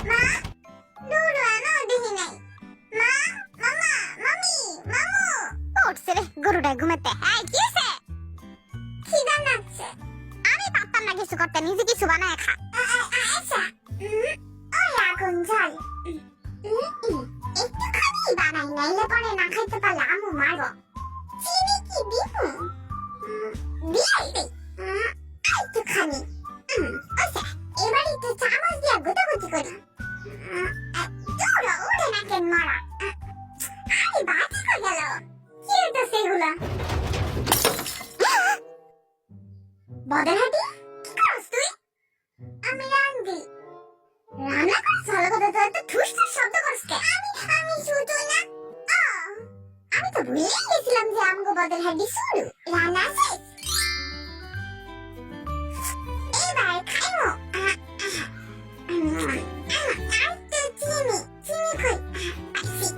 মা দুরু আনো দেখি নাই মা মামা মামি মামু উঠছে রে গরুটা ঘুমাতে এই কি হইছে খিদা লাগছে আমি পারতাম না কিছু করতে নিজে কিছু বানায় খা আচ্ছা ওই আগুন জ্বাল একটুখানি বানাই নাইলে পরে না খাইতে পারলে আমু মারবো চিনি কি দিবো দিয়াই দে একটুখানি আচ্ছা এবার একটু চামচ দিয়ে গুটাগুটি করি দৌড়ো উঠে না কেন মারা আরে বাতি কই গেল কি হতো সেগুলা বদরহাটি কি করছ তুই আমি রান্দি রান্না করছ ভালো কথা তো এত ঠুস ঠুস শব্দ করছ কে আমি শুধুই না আমি তো ভুলেই গেছিলাম যে আমগো বদরহাটি শুরু রান্না শেষ এবার খাইমো আর তো চিনি কই আইছি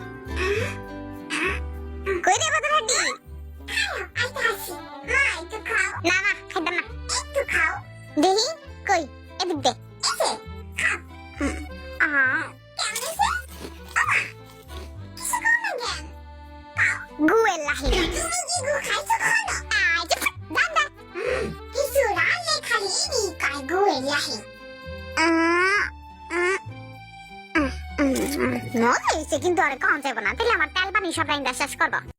কই রে বদরহাটি খাও আইতে আসি মা একটু খাও না না খাইতাম না একটু খাও দেখি কই এদিক দে এসে খাও কেমন আছে কিছু কম না জ্ঞান গুয়ের লাহি তুমি কি গু খাইছো খানো দাদা কিছু রালে খালি নি কাই গুয়ের লাহি মজা হয়েছে কিন্তু আর কম যাবো না তাহলে আমার তেল পানি সব রাইন্দা শেষ করবো